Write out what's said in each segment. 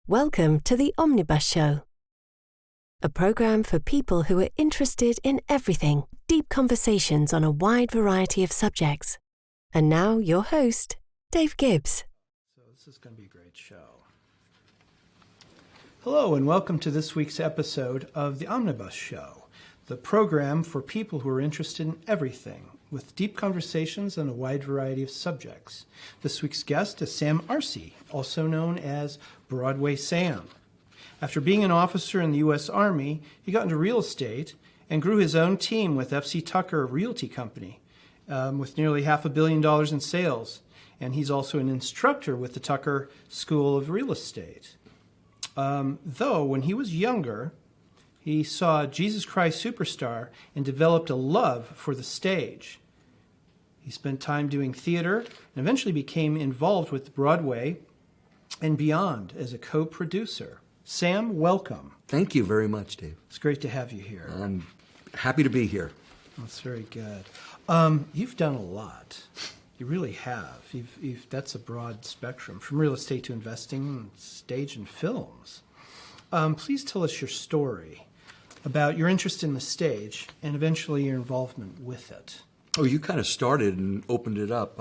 Welcome to the Omnibus Show, a program for people who are interested in everything, deep conversations on a wide variety of subjects. And now your host, Dave Gibbs. So this is going to be a great show. Hello and welcome to this week's episode of the Omnibus Show, the program for people who are interested in everything, with deep conversations on a wide variety of subjects. This week's guest is Sam Arce, also known as Broadway Sam. After being an officer in the U.S. Army, he got into real estate and grew his own team with F.C. Tucker Realty Company, with nearly $500 million in sales. And he's also an instructor with the Tucker School of Real Estate. Though, when he was younger, he saw Jesus Christ Superstar and developed a love for the stage. He spent time doing theater and eventually became involved with Broadway and beyond as a co-producer. Sam, welcome. Thank you very much, Dave. It's great to have you here. I'm happy to be here. That's very good. You've done a lot. You really have. That's a broad spectrum, from real estate to investing, stage, and films. Please tell us your story about your interest in the stage and eventually your involvement with it. Oh, you kind of started and opened it up.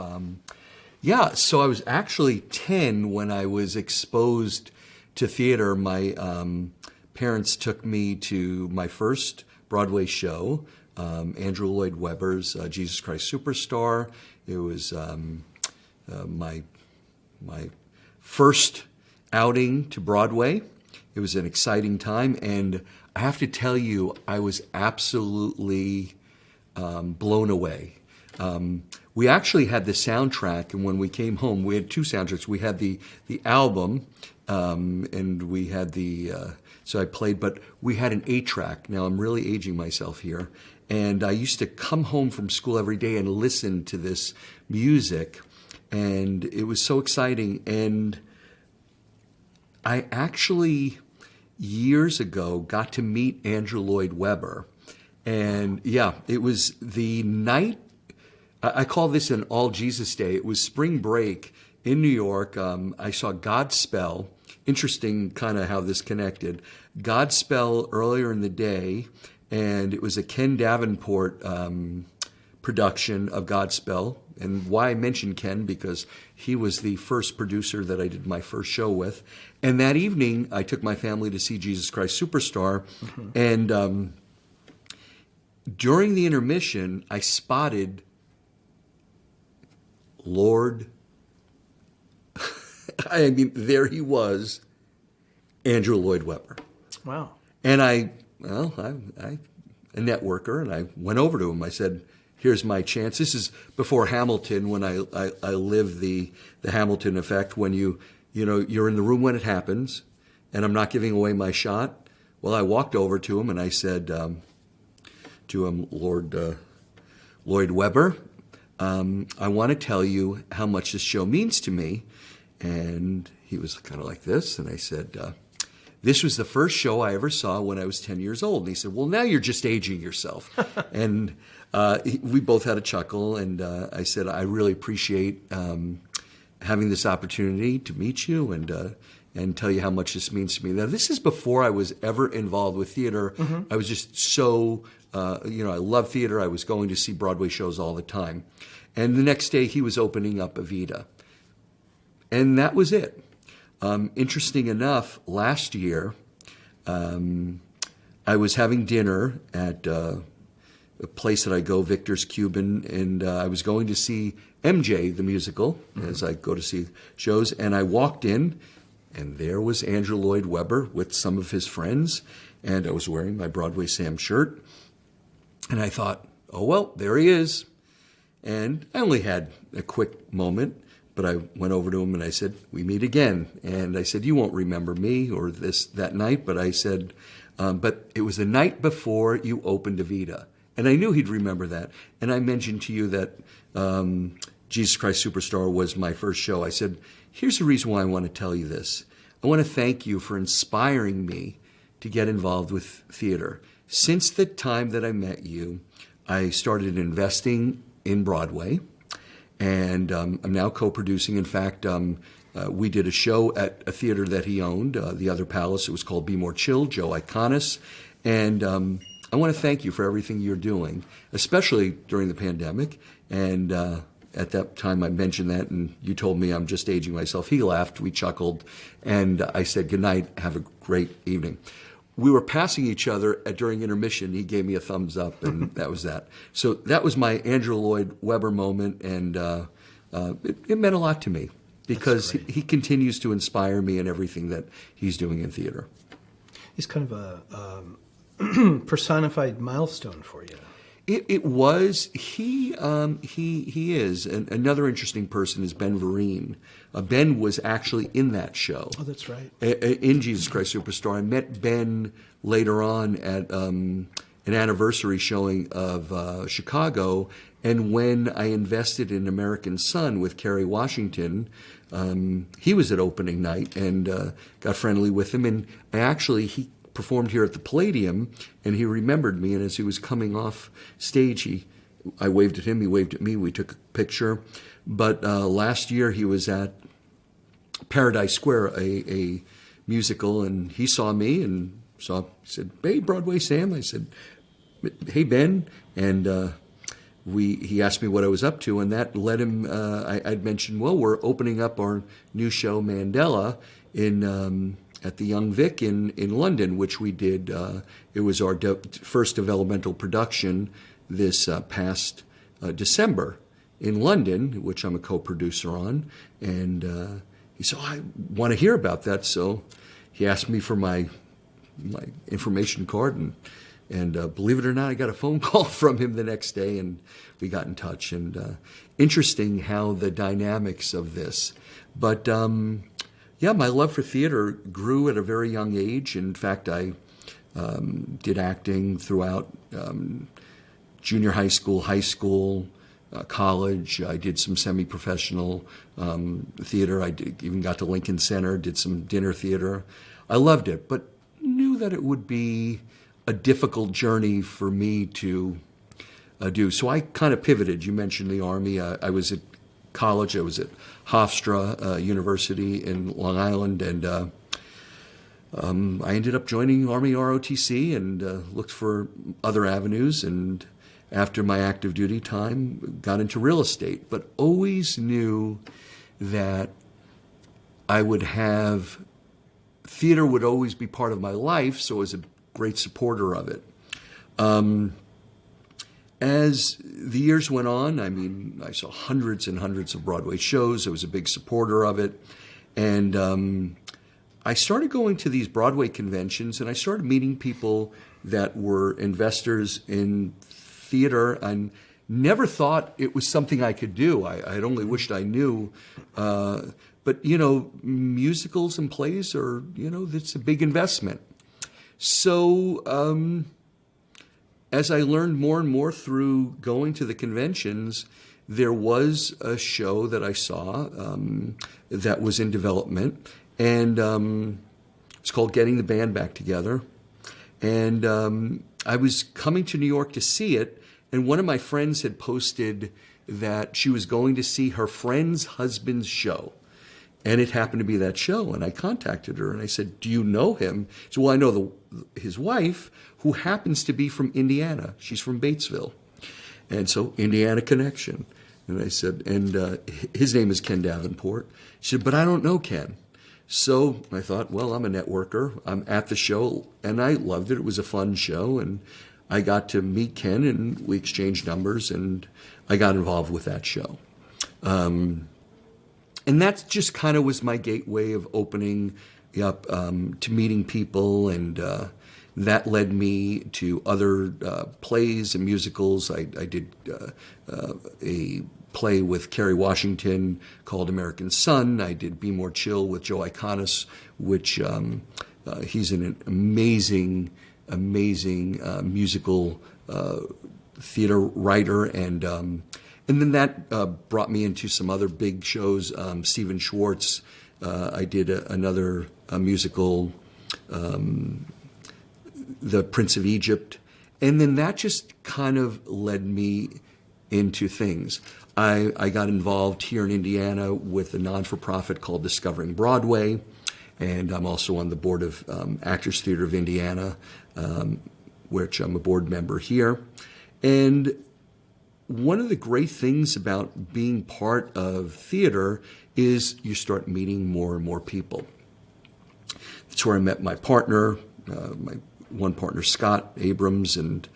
So I was actually 10 when I was exposed to theater. My parents took me to my first Broadway show, Andrew Lloyd Webber's Jesus Christ Superstar. It was my first outing to Broadway. It was an exciting time, and I have to tell you, I was absolutely blown away. We actually had the soundtrack, and when we came home, we had two soundtracks. We had the album, and we had so I played, but we had an 8-track. Now, I'm really aging myself here. And I used to come home from school every day and listen to this music, and it was so exciting. And I actually, years ago, got to meet Andrew Lloyd Webber. And yeah, it was the night, I call this an All Jesus Day. It was spring break in New York. I saw Godspell. Interesting kind of how this connected. Godspell earlier in the day, and it was a Ken Davenport production of Godspell. And why I mention Ken, because he was the first producer that I did my first show with. And that evening, I took my family to see Jesus Christ Superstar. Mm-hmm. And during the intermission, I spotted Lord, I mean, there he was, Andrew Lloyd Webber. Wow. And I'm a networker, and I went over to him. I said, here's my chance. This is before Hamilton, when I lived the Hamilton effect, when you're in the room when it happens, and I'm not giving away my shot. Well, I walked over to him, and I said to him, Lord Lloyd Webber, I want to tell you how much this show means to me. And he was kind of like this, and I said, this was the first show I ever saw when I was 10 years old. And he said, well, now you're just aging yourself. And we both had a chuckle, and I said, I really appreciate having this opportunity to meet you and tell you how much this means to me. Now, this is before I was ever involved with theater. Mm-hmm. I was just so, I love theater. I was going to see Broadway shows all the time. And the next day, he was opening up Evita. And that was it. Interesting enough, last year, I was having dinner at a place that I go, Victor's Cuban, and I was going to see MJ, the musical, mm-hmm. as I go to see shows. And I walked in, and there was Andrew Lloyd Webber with some of his friends, and I was wearing my Broadway Sam shirt. And I thought, oh, well, there he is. And I only had a quick moment. But I went over to him and I said, we meet again. And I said, you won't remember me or that night. But I said, but it was the night before you opened Evita. And I knew he'd remember that. And I mentioned to you that Jesus Christ Superstar was my first show. I said, here's the reason why I want to tell you this. I want to thank you for inspiring me to get involved with theater. Since the time that I met you, I started investing in Broadway. And I'm now co-producing. In fact, we did a show at a theater that he owned, the Other Palace. It was called Be More Chill, Joe Iconis. And I want to thank you for everything you're doing, especially during the pandemic. And at that time I mentioned that, and you told me I'm just aging myself. He laughed, we chuckled, and I said, good night, have a great evening. We were passing each other during intermission. He gave me a thumbs up, and that was that. So that was my Andrew Lloyd Webber moment, and it meant a lot to me because he continues to inspire me in everything that he's doing in theater. He's kind of a personified milestone for you. It was. He is. And another interesting person is Ben Vereen. Ben was actually in that show. Oh, that's right. In Jesus Christ Superstar. I met Ben later on at an anniversary showing of Chicago. And when I invested in American Son with Kerry Washington, he was at opening night and got friendly with him. And he performed here at the Palladium, and he remembered me. And as he was coming off stage, I waved at him, he waved at me, we took a picture. But last year he was at Paradise Square, a musical, and he saw me and he said, hey, Broadway Sam. I said, hey, Ben. And he asked me what I was up to, and that led him, I'd mentioned, well, we're opening up our new show, Mandela, at the Young Vic in London, which we did. It was our first developmental production this past December in London, which I'm a co-producer on. And he said, I want to hear about that. So he asked me for my information card, and believe it or not, I got a phone call from him the next day, and we got in touch. And interesting how the dynamics of this. But yeah, my love for theater grew at a very young age. In fact, I did acting throughout junior high school, college. I did some semi-professional theater. Even got to Lincoln Center, did some dinner theater. I loved it, but knew that it would be a difficult journey for me to do. So I kind of pivoted. You mentioned the Army. I was at college. I was at Hofstra University in Long Island, and I ended up joining Army ROTC and looked for other avenues, and after my active duty time, got into real estate, but always knew that I would have, theater would always be part of my life, so I was a great supporter of it. As the years went on, I saw hundreds and hundreds of Broadway shows. I was a big supporter of it. And I started going to these Broadway conventions, and I started meeting people that were investors in theater, and never thought it was something I could do. I had only wished I knew. But, musicals and plays are, it's a big investment. So as I learned more and more through going to the conventions, there was a show that I saw that was in development, and it's called Getting the Band Back Together. And I was coming to New York to see it, and one of my friends had posted that she was going to see her friend's husband's show. And it happened to be that show, and I contacted her, and I said, do you know him? She said, well, I know his wife, who happens to be from Indiana. She's from Batesville. And so, Indiana connection. And I said, and his name is Ken Davenport. She said, but I don't know Ken. So I thought, well, I'm a networker. I'm at the show, and I loved it. It was a fun show, and I got to meet Ken, and we exchanged numbers, and I got involved with that show. And that just kind of was my gateway of opening up to meeting people, and that led me to other plays and musicals. I did a play with Kerry Washington called American Son. I did Be More Chill with Joe Iconis, which he's an amazing musical theater writer, and then that brought me into some other big shows. Stephen Schwartz, I did another musical, The Prince of Egypt. And then that just kind of led me into things. I got involved here in Indiana with a non-for-profit called Discovering Broadway, and I'm also on the board of Actors Theatre of Indiana, which I'm a board member here. And one of the great things about being part of theater is you start meeting more and more people. That's where I met my partner, my one partner, Scott Abrams, and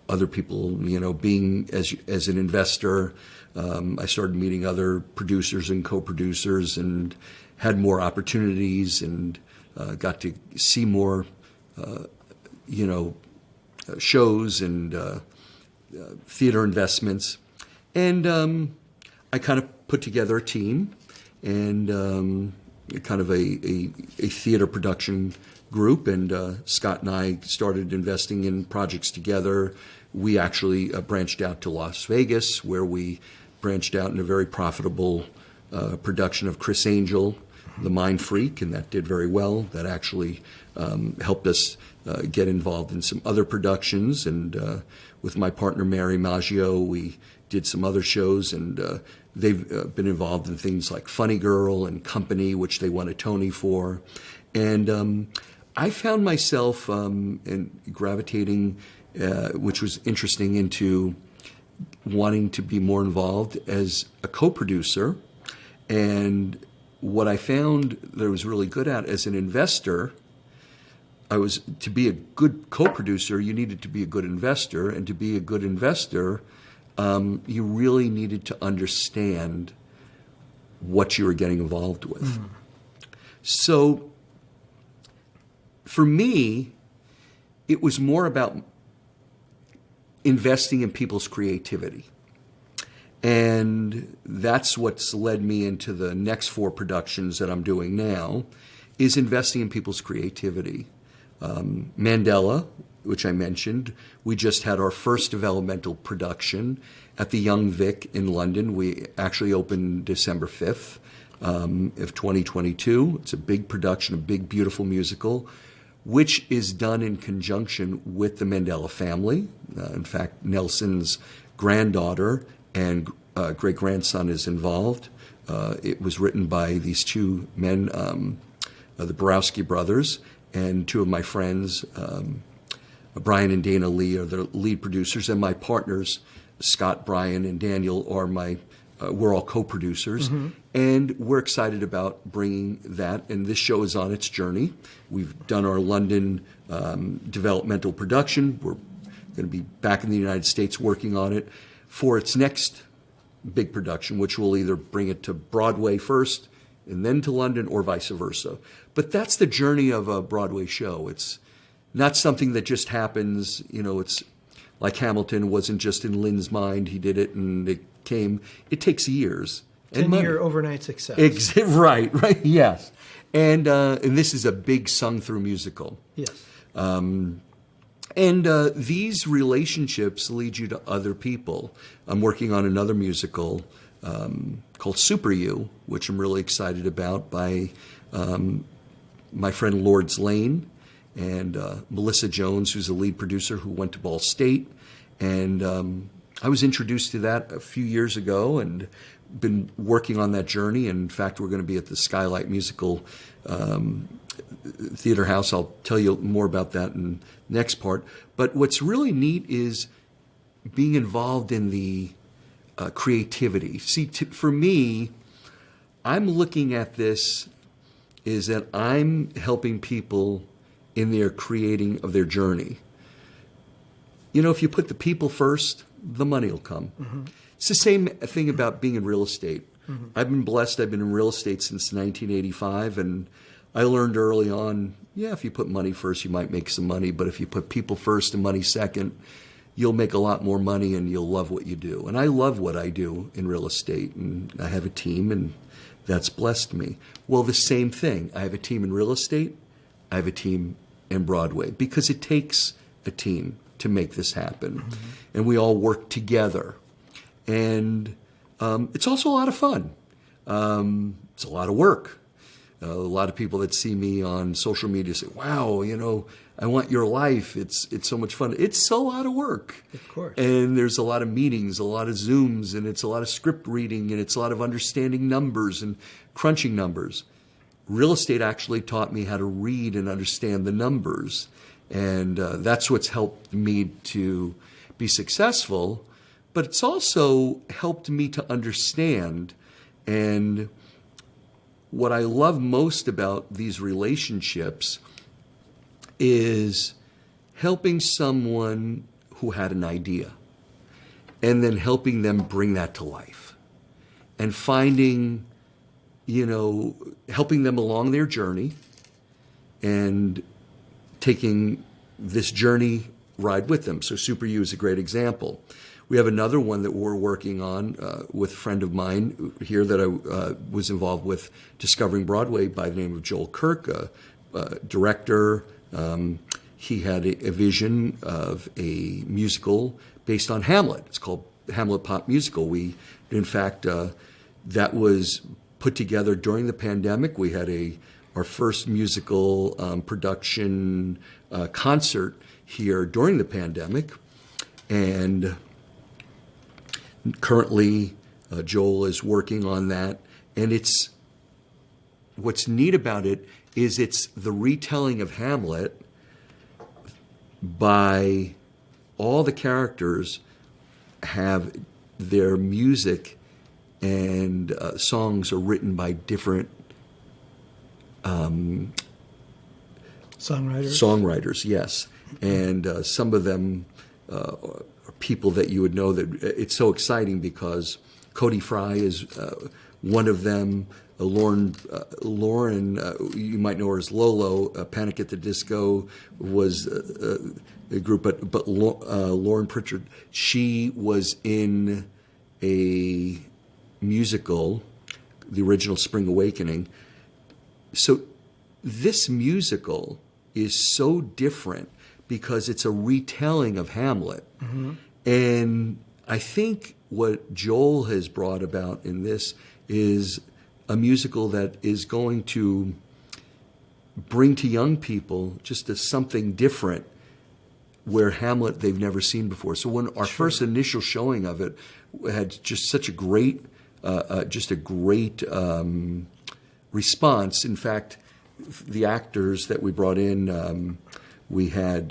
other people, being as an investor. I started meeting other producers and co-producers and had more opportunities and got to see more, shows and theater investments. And I kind of put together a team and kind of a theater production group, and Scott and I started investing in projects together. We actually branched out to Las Vegas, where we branched out in a very profitable production of Chris Angel, The Mind Freak, and that did very well. That actually helped us get involved in some other productions, and with my partner Mary Maggio, we did some other shows, and they've been involved in things like Funny Girl and Company, which they won a Tony for. And I found myself gravitating, which was interesting, into wanting to be more involved as a co-producer. And what I found that I was really good at as an investor, to be a good co-producer, you needed to be a good investor. And to be a good investor, you really needed to understand what you were getting involved with. Mm. So for me, it was more about investing in people's creativity. And that's what's led me into the next 4 productions that I'm doing now, is investing in people's creativity. Mandela, which I mentioned, we just had our first developmental production at the Young Vic in London. We actually opened December 5th of 2022. It's a big production, a big, beautiful musical, which is done in conjunction with the Mandela family. In fact, Nelson's granddaughter and great-grandson is involved. It was written by these 2 men, the Borowski brothers, and 2 of my friends, Brian and Dana Lee, are the lead producers, and my partners, Scott, Brian, and Daniel, we're all co-producers. Mm-hmm. And we're excited about bringing that, and this show is on its journey. We've done our London developmental production. We're going to be back in the United States working on it for its next big production, which will either bring it to Broadway first and then to London, or vice versa. But that's the journey of a Broadway show. It's not something that just happens. It's like Hamilton wasn't just in Lynn's mind. He did it and it came. It takes years. 10-year overnight success. Right, yes. And this is a big sung-through musical. Yes. And these relationships lead you to other people. I'm working on another musical called SuperYou, which I'm really excited about, by my friend Lords Lane and Melissa Jones, who's a lead producer who went to Ball State. And I was introduced to that a few years ago and been working on that journey. And in fact, we're going to be at the Skylight Musical Theater House. I'll tell you more about that in the next part. But what's really neat is being involved in the creativity. See, for me, I'm looking at this is that I'm helping people in their creating of their journey. If you put the people first, the money will come. Mm-hmm. It's the same thing about being in real estate. Mm-hmm. I've been blessed. I've been in real estate since 1985, and I learned early on, if you put money first, you might make some money, but if you put people first and money second, you'll make a lot more money and you'll love what you do. And I love what I do in real estate, and I have a team, and that's blessed me. Well, the same thing. I have a team in real estate. I have a team in Broadway, because it takes a team to make this happen. Mm-hmm. And we all work together. And it's also a lot of fun. It's a lot of work. A lot of people that see me on social media say, wow, I want your life. It's so much fun. It's a lot of work. Of course. And there's a lot of meetings, a lot of Zooms, and it's a lot of script reading, and it's a lot of understanding numbers and crunching numbers. Real estate actually taught me how to read and understand the numbers. And that's what's helped me to be successful. But it's also helped me to understand. And what I love most about these relationships is helping someone who had an idea and then helping them bring that to life and finding, helping them along their journey and taking this journey ride with them. So SuperYou is a great example. We have another one that we're working on with a friend of mine here that I was involved with discovering Broadway by the name of Joel Kirk, director. He had a vision of a musical based on Hamlet. It's called Hamlet Pop Musical. In fact, that was put together during the pandemic. We had our first musical production concert here during the pandemic, and currently, Joel is working on that, and what's neat about it is it's the retelling of Hamlet by all the characters have their music and songs are written by different Songwriters, yes, and some of them are people that you would know. That it's so exciting because Cody Fry is one of them. Lauren, you might know her as Lolo. Panic at the Disco was a group, but Lauren Pritchard, she was in a musical, the original Spring Awakening. So this musical is so different because it's a retelling of Hamlet. Mm-hmm. And I think what Joel has brought about in this is a musical that is going to bring to young people just something different where Hamlet they've never seen before. So when our first initial showing of it had just such a great, response. In fact, the actors that we brought in, we had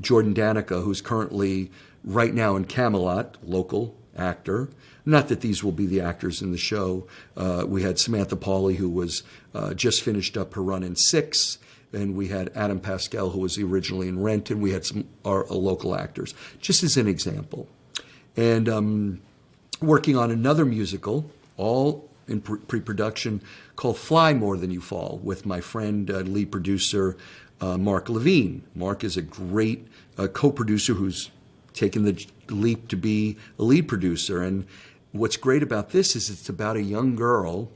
Jordan Danica, who's currently right now in Camelot, local actor. Not that these will be the actors in the show. We had Samantha Pauly, who was just finished up her run in Six, and we had Adam Pascal, who was originally in Rent, and we had some our local actors, just as an example. And working on another musical, all in pre-production, called Fly More Than You Fall, with my friend, lead producer, Mark Levine. Mark is a great co-producer who's taken the leap to be a lead producer. And what's great about this is it's about a young girl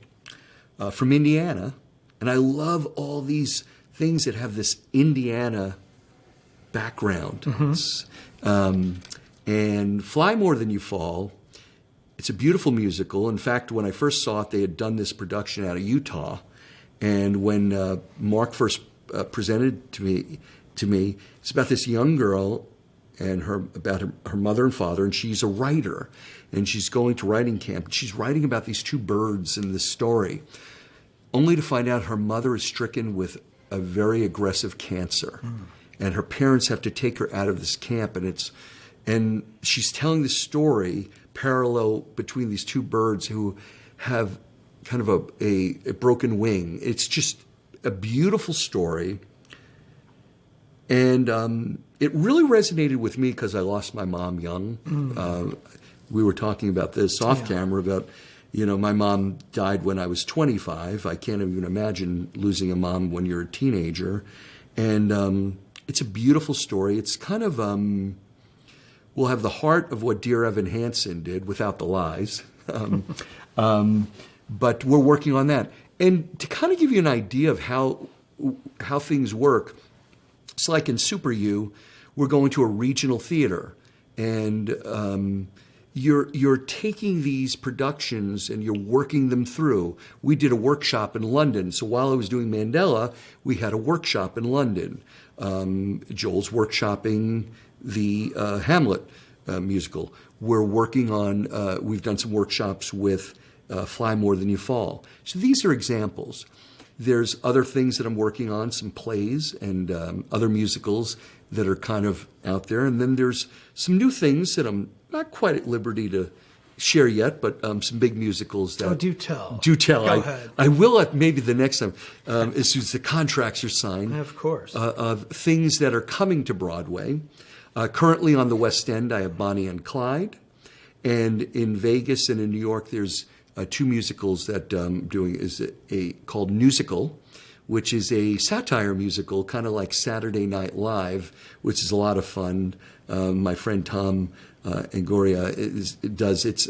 from Indiana. And I love all these things that have this Indiana background. Mm-hmm. And Fly More Than You Fall, it's a beautiful musical. In fact, when I first saw it, they had done this production out of Utah. And when Mark first presented to me, it's about this young girl and about her mother and father, and she's a writer, and she's going to writing camp. She's writing about these two birds in this story, only to find out her mother is stricken with a very aggressive cancer, and her parents have to take her out of this camp, and she's telling the story parallel between these two birds who have kind of a broken wing. It's just a beautiful story. And it really resonated with me because I lost my mom young. We were talking about this off camera about, my mom died when I was 25. I can't even imagine losing a mom when you're a teenager. And it's a beautiful story. It's kind of, we'll have the heart of what Dear Evan Hansen did without the lies. But we're working on that. And to kind of give you an idea of how things work, it's like in SuperYou, we're going to a regional theater. And you're taking these productions and you're working them through. We did a workshop in London. So while I was doing Mandela, we had a workshop in London. Joel's workshopping the Hamlet musical. We're working on, we've done some workshops with Fly More Than You Fall. So these are examples. There's other things that I'm working on, some plays and other musicals that are kind of out there. And then there's some new things that I'm not quite at liberty to share yet, but some big musicals that... Oh, do tell. Do tell. Go ahead. I will at maybe the next time, as soon as the contracts are signed. Of course. Of things that are coming to Broadway. Currently on the West End, I have Bonnie and Clyde. And in Vegas and in New York, there's two musicals that I'm doing called Musical, which is a satire musical, kind of like Saturday Night Live, which is a lot of fun. My friend Tom Angoria does. It's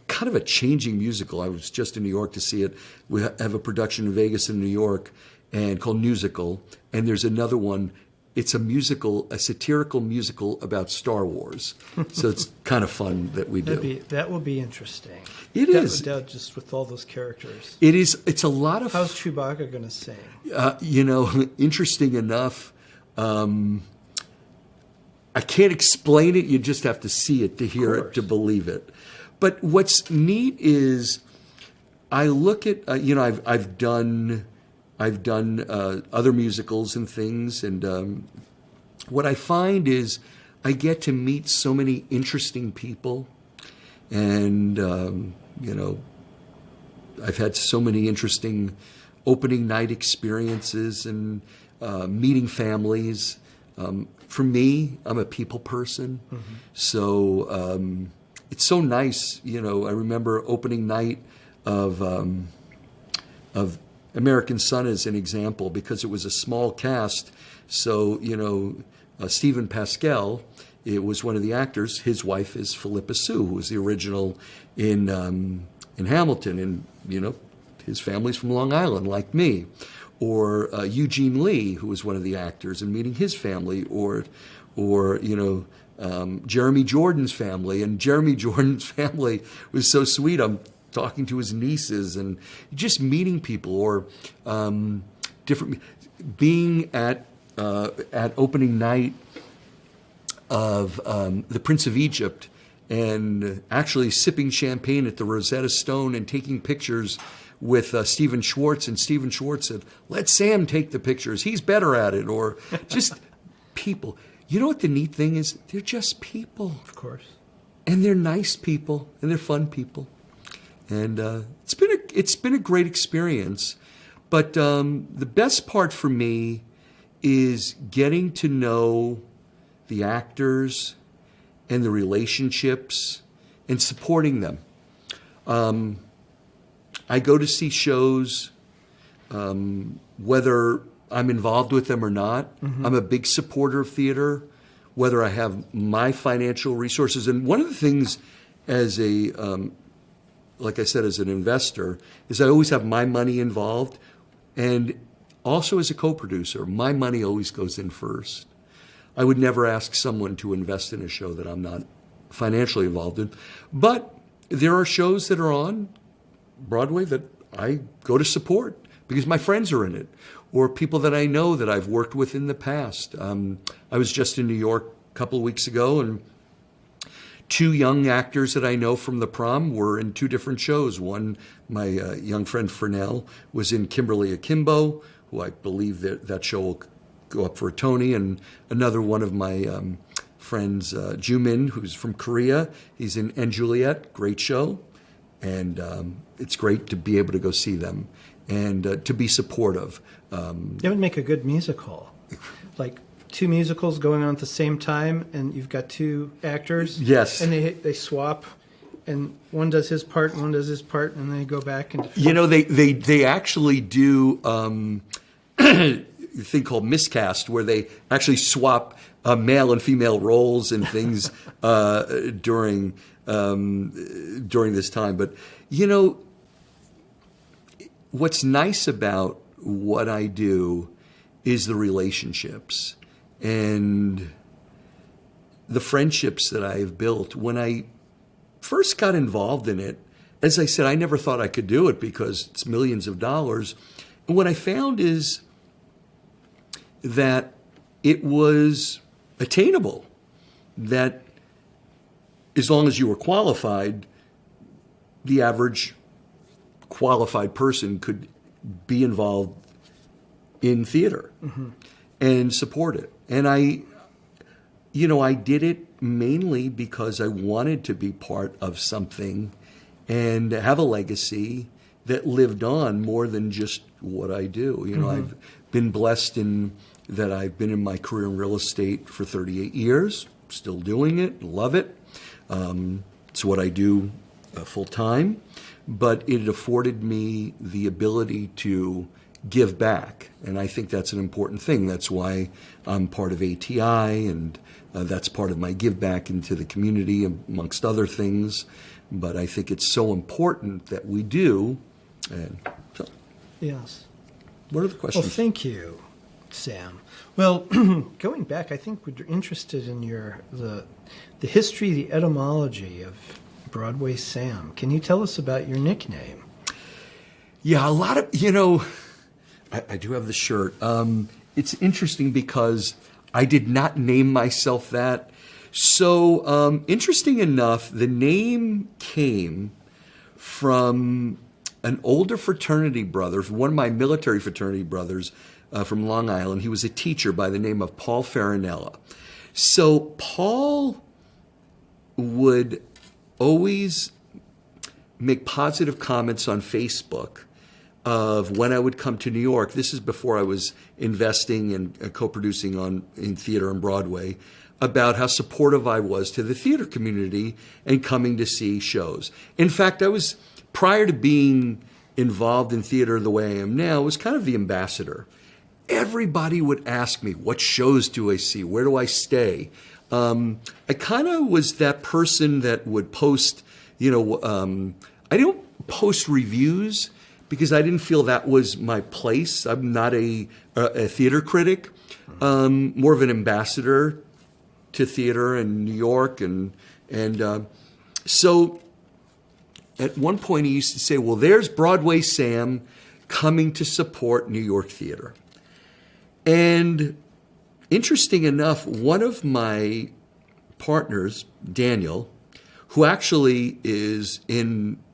kind of a changing musical. I was just in New York to see it. We have a production in Vegas and New York and called Musical. And there's another one. It's a musical, a satirical musical about Star Wars. So it's kind of fun that we do. That will be interesting. It is. Just with all those characters. It is. It's a lot of... How's Chewbacca going to sing? Interesting enough, I can't explain it. You just have to see it to hear it, to believe it. But what's neat is I look at, I've done other musicals and things, and what I find is I get to meet so many interesting people, and I've had so many interesting opening night experiences and meeting families. For me, I'm a people person, so it's so nice. I remember opening night of American Son as an example, because it was a small cast. So, Stephen Pascal, it was one of the actors. His wife is Philippa Sue, who was the original in Hamilton. And, his family's from Long Island, like me. Or Eugene Lee, who was one of the actors, and meeting his family. Or Jeremy Jordan's family. And Jeremy Jordan's family was so sweet. I'm talking to his nieces and just meeting people, or different, being at opening night of The Prince of Egypt, and actually sipping champagne at the Rosetta Stone and taking pictures with Stephen Schwartz. And Stephen Schwartz said, "Let Sam take the pictures. He's better at it." Or just people. You know what the neat thing is? They're just people. Of course. And they're nice people, and they're fun people. And it's been a great experience. But the best part for me is getting to know the actors and the relationships and supporting them. I go to see shows, whether I'm involved with them or not. I'm a big supporter of theater, whether I have my financial resources. And one of the things as like I said, as an investor, is I always have my money involved. And also as a co-producer, my money always goes in first. I would never ask someone to invest in a show that I'm not financially involved in. But there are shows that are on Broadway that I go to support because my friends are in it, or people that I know that I've worked with in the past. I was just in New York a couple of weeks ago, and two young actors that I know from the prom were in two different shows. One, my young friend Fernell, was in Kimberly Akimbo, who I believe that show will go up for a Tony, and another one of my friends, Jumin, who's from Korea. He's in And Juliet, great show. And it's great to be able to go see them and to be supportive. It would make a good musical. Like two musicals going on at the same time, and you've got two actors. Yes. And they swap, and one does his part, and one does his part, and they go back and... They actually do a thing called miscast, where they actually swap male and female roles and things during this time. But, what's nice about what I do is the relationships. And the friendships that I have built. When I first got involved in it, as I said, I never thought I could do it because it's millions of dollars. And what I found is that it was attainable, that as long as you were qualified, the average qualified person could be involved in theater and support it. And I did it mainly because I wanted to be part of something and have a legacy that lived on more than just what I do. I've been blessed in that I've been in my career in real estate for 38 years, still doing it, love it. It's what I do full time, but it afforded me the ability to give back. And I think that's an important thing. That's why I'm part of ATI, and that's part of my give back into the community, amongst other things. But I think it's so important that we do. And so, Yes. what are the questions? Well, thank you, Sam. Well, going back, I think we're interested in the history, the etymology of Broadway Sam. Can you tell us about your nickname? Yeah, a lot of, I do have the shirt. It's interesting because I did not name myself that. So, interesting enough, the name came from an older fraternity brother, one of my military fraternity brothers from Long Island. He was a teacher by the name of Paul Farinella. So Paul would always make positive comments on Facebook of when I would come to New York. This is before I was investing and co-producing in theater and Broadway, about how supportive I was to the theater community and coming to see shows. In fact, prior to being involved in theater the way I am now, I was kind of the ambassador. Everybody would ask me, what shows do I see? Where do I stay? I kind of was that person that would post, I didn't post reviews because I didn't feel that was my place. I'm not a theater critic, more of an ambassador to theater in New York. So at one point he used to say, well, there's Broadway Sam coming to support New York theater. And interesting enough, one of my partners, Daniel, who actually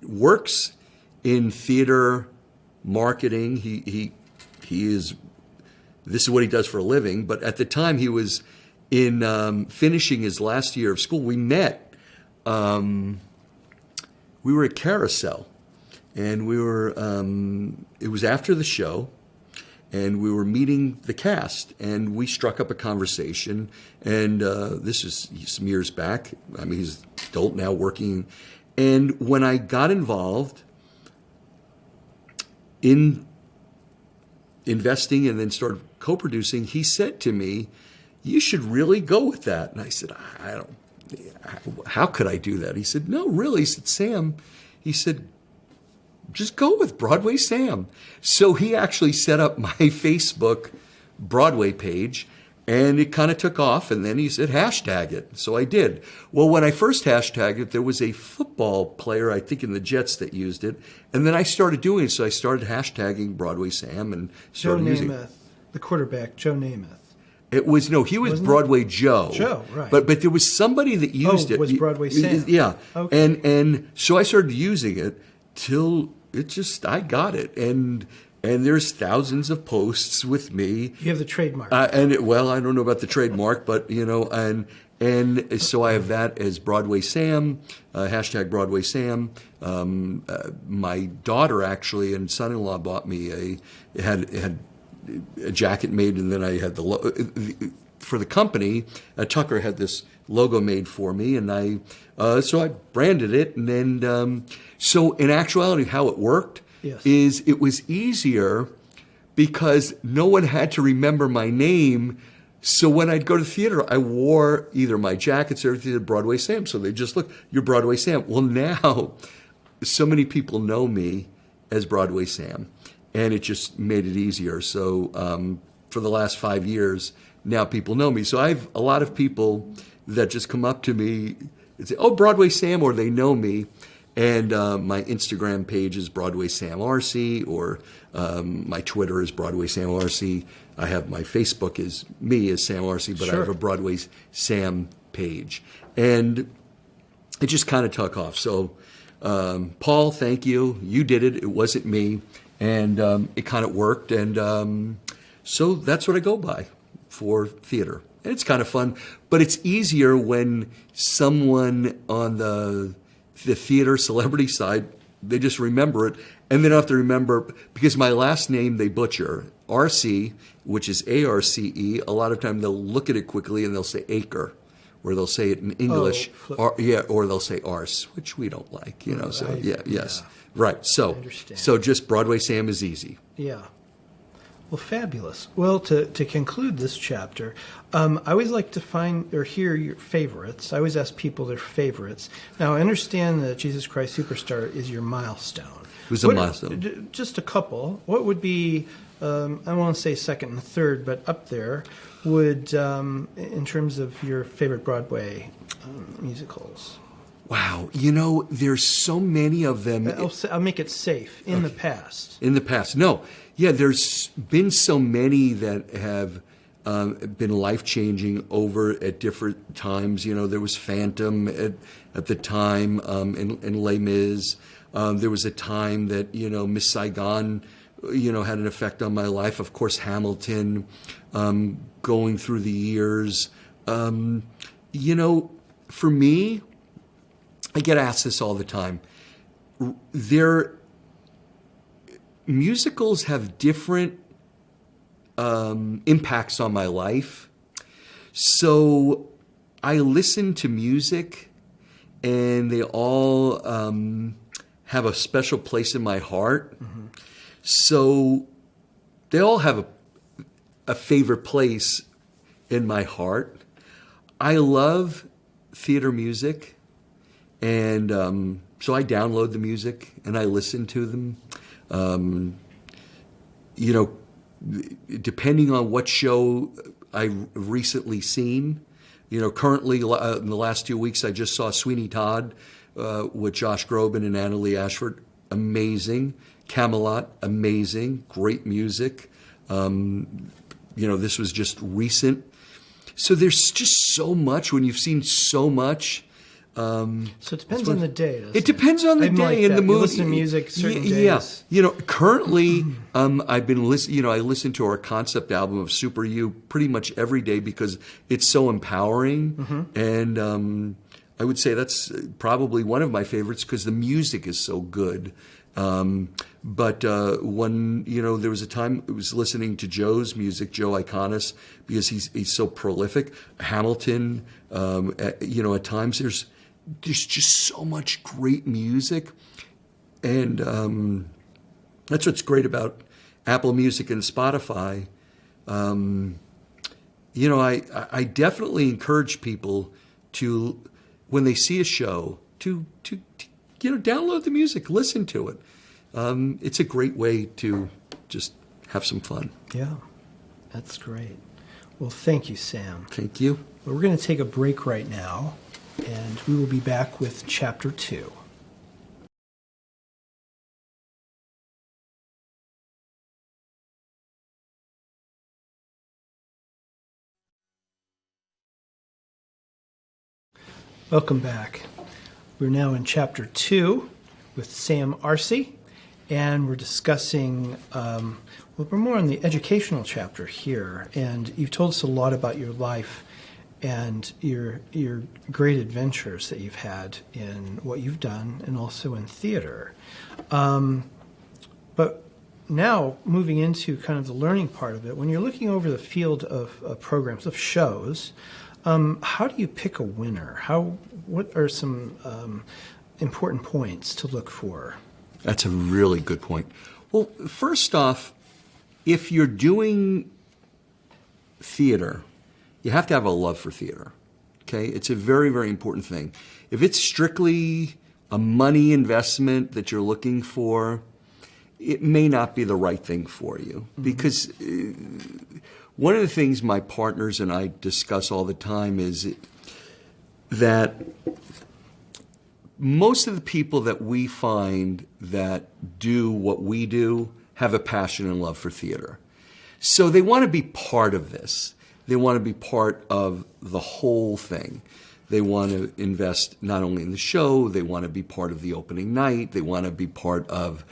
works in theater marketing. He is, this is what he does for a living, but at the time he was in finishing his last year of school. We met, we were at Carousel, and it was after the show, and we were meeting the cast, and we struck up a conversation, and this is some years back. I mean, he's adult now, working. And when I got involved in investing and then started co-producing, he said to me, you should really go with that. And I said, how could I do that? He said, no, really. He said, Sam, he said, just go with Broadway Sam. So he actually set up my Facebook Broadway page, and it kind of took off, and then he said, hashtag it. So I did. Well, when I first hashtagged it, there was a football player, I think in the Jets, that used it. And then I started doing it, so I started hashtagging Broadway Sam and started using it. Joe Namath, the quarterback, Joe Namath. He was Wasn't Broadway Joe. Joe, right. But there was somebody that used it. Was Broadway Sam. Yeah. Okay. And so I started using it till I got it. And there's thousands of posts with me. You have the trademark. I don't know about the trademark, but, and so I have that as Broadway Sam, hashtag Broadway Sam. My daughter actually and son-in-law bought me had a jacket made, and then I had for the company. Tucker had this logo made for me, and so I branded it, and then so in actuality, how it worked is it was easier because no one had to remember my name. So when I'd go to theater, I wore either my jackets or everything to Broadway Sam. So they just look, you're Broadway Sam. Well, now so many people know me as Broadway Sam, and it just made it easier. So for the last 5 years, now people know me. So I have a lot of people that just come up to me and say, "Oh, Broadway Sam," or they know me. And my Instagram page is Broadway Sam Arce, or my Twitter is Broadway Sam Arce. I have my Facebook is me as Sam Arce, but I have a Broadway Sam page. And it just kind of took off. So, Paul, thank you. You did it. It wasn't me. And it kind of worked. And so that's what I go by for theater. And it's kind of fun. But it's easier when someone on the theater celebrity side, they just remember it. And they don't have to remember, because my last name they butcher. Arce, which is Arce, a lot of time they'll look at it quickly and they'll say acre, or they'll say it in English, or they'll say arse, which we don't like, you know. So right. So just Broadway Sam is easy. Yeah. Well, fabulous. Well, to conclude this chapter, I always like to find or hear your favorites. I always ask people their favorites. Now, I understand that Jesus Christ Superstar is your milestone. It was a milestone. Just a couple. What would be, I won't say second and third, but up there, would, in terms of your favorite Broadway musicals? Wow. You know, there's so many of them. I'll make it safe. In the past. In the past. No. Yeah, there's been so many that have been life-changing over at different times. You know, there was Phantom at the time in Les Mis. There was a time that, you know, Miss Saigon, you know, had an effect on my life. Of course, Hamilton, going through the years. You know, for me, I get asked this all the time. Musicals have different impacts on my life. So I listen to music, and they all have a special place in my heart. Mm-hmm. So they all have a favorite place in my heart. I love theater music, and so I download the music and I listen to them. You know, depending on what show I've recently seen, you know, currently in the last 2 weeks, I just saw Sweeney Todd with Josh Groban and Annalee Ashford. Amazing. Camelot, amazing. Great music. You know, this was just recent. So there's just so much when you've seen so much. So it depends on the day, doesn't it? It depends on the day and the mood. You listen to music certain days. Yeah. You know, currently, I've been listening, you know, I listen to our concept album of SuperYou pretty much every day because it's so empowering. Mm-hmm. And I would say that's probably one of my favorites because the music is so good. But when, you know, there was a time I was listening to Joe's music, Joe Iconis, because he's so prolific. Hamilton, you know, at times there's just so much great music. And that's what's great about Apple Music and Spotify. You know, I definitely encourage people to, when they see a show, to you know, download the music, listen to it. It's a great way to just have some fun. Yeah, that's great. Well, thank you, Sam. Thank you. Well, we're going to take a break right now, and we will be back with Chapter 2. Welcome back. We're now in Chapter 2 with Sam Arce, and we're discussing, well, we're more on the educational chapter here, and you've told us a lot about your life and your great adventures that you've had in what you've done and also in theater. But now, moving into kind of the learning part of it, when you're looking over the field of programs, of shows, how do you pick a winner? What are some important points to look for? That's a really good point. Well, first off, if you're doing theater, you have to have a love for theater. Okay? It's a very, very important thing. If it's strictly a money investment that you're looking for, it may not be the right thing for you. Mm-hmm. Because one of the things my partners and I discuss all the time is that most of the people that we find that do what we do have a passion and love for theater. So they want to be part of this. They want to be part of the whole thing. They want to invest not only in the show, they want to be part of the opening night, they want to be part of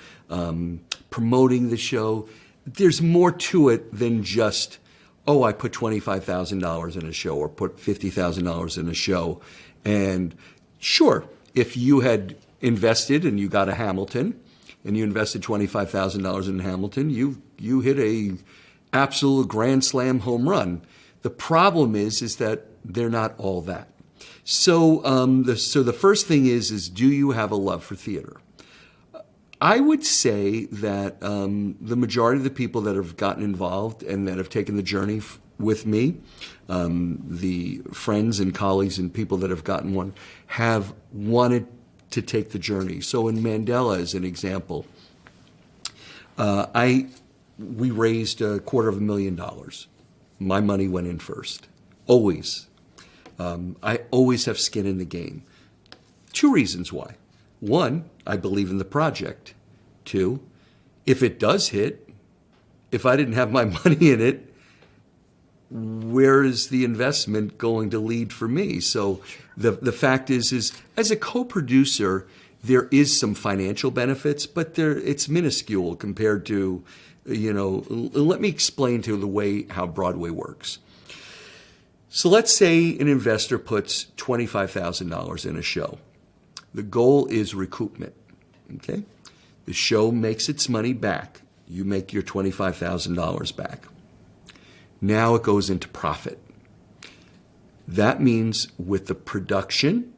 promoting the show. There's more to it than just, oh, I put $25,000 in a show or put $50,000 in a show. And sure, if you had invested and you got a Hamilton and you invested $25,000 in Hamilton, you hit a absolute grand slam home run. The problem is that they're not all that. So the first thing is do you have a love for theater? I would say that the majority of the people that have gotten involved and that have taken the journey with me, the friends and colleagues and people that have gotten one, have wanted to take the journey. So in Mandela, as an example, we raised $250,000. My money went in first, always. I always have skin in the game. 2 reasons why. 1, I believe in the project. 2, if it does hit, if I didn't have my money in it, where is the investment going to lead for me? So the fact is as a co-producer, there is some financial benefits, but it's minuscule compared to, let me explain to the way how Broadway works. So let's say an investor puts $25,000 in a show. The goal is recoupment, okay? The show makes its money back. You make your $25,000 back. Now it goes into profit. That means with the production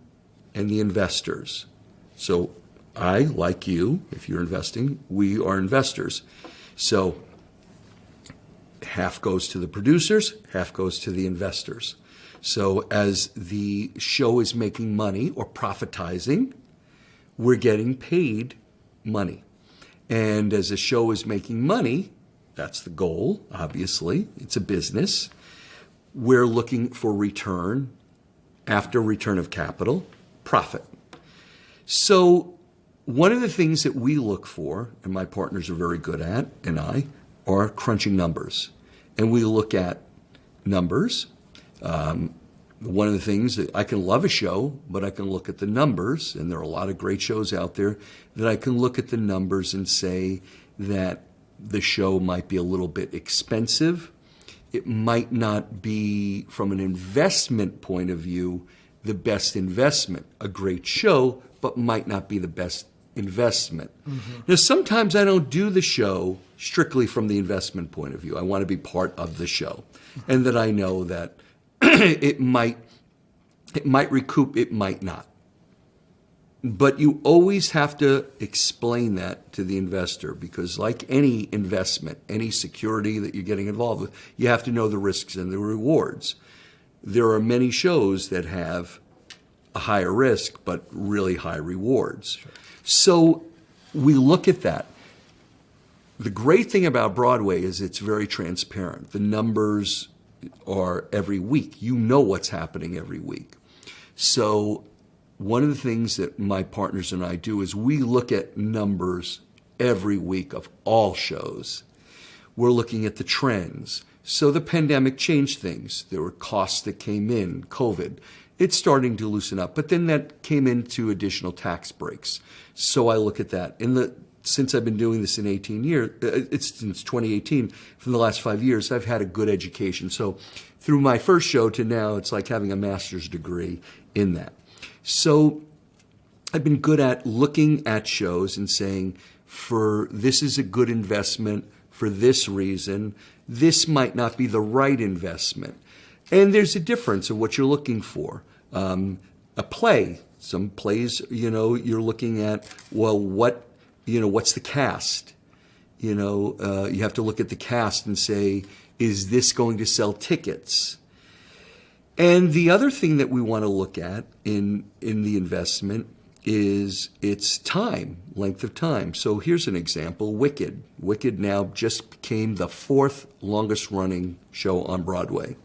and the investors. So I, like you, if you're investing, we are investors. So half goes to the producers, half goes to the investors. So as the show is making money or profitizing, we're getting paid money. And as a show is making money, that's the goal, obviously. It's a business. We're looking for return, after return of capital, profit. So one of the things that we look for, and my partners are very good at, and I, are crunching numbers. And we look at numbers. One of the things that I can love a show, but I can look at the numbers, and there are a lot of great shows out there, that I can look at the numbers and say that the show might be a little bit expensive. It might not be, from an investment point of view, the best investment. A great show, but might not be the best investment. Mm-hmm. Now, sometimes I don't do the show strictly from the investment point of view. I want to be part of the show, and that I know that it might recoup, it might not. But you always have to explain that to the investor, because like any investment, any security that you're getting involved with, you have to know the risks and the rewards. There are many shows that have a higher risk but really high rewards. Sure. So we look at that. The great thing about Broadway is it's very transparent. The numbers are every week. You know what's happening every week. So one of the things that my partners and I do is we look at numbers every week of all shows. We're looking at the trends. So the pandemic changed things. There were costs that came in, COVID. It's starting to loosen up, but then that came into additional tax breaks. So I look at that. Since I've been doing this in 18 years, it's since 2018, for the last 5 years, I've had a good education. So through my first show to now, it's like having a master's degree in that. So I've been good at looking at shows and saying, this is a good investment for this reason. This might not be the right investment. And there's a difference of what you're looking for. A play, some plays, you're looking at, well, what's the cast? You have to look at the cast and say, is this going to sell tickets? And the other thing that we want to look at in the investment is its length of time. So here's an example, Wicked. Wicked now just became the 4th longest running show on Broadway.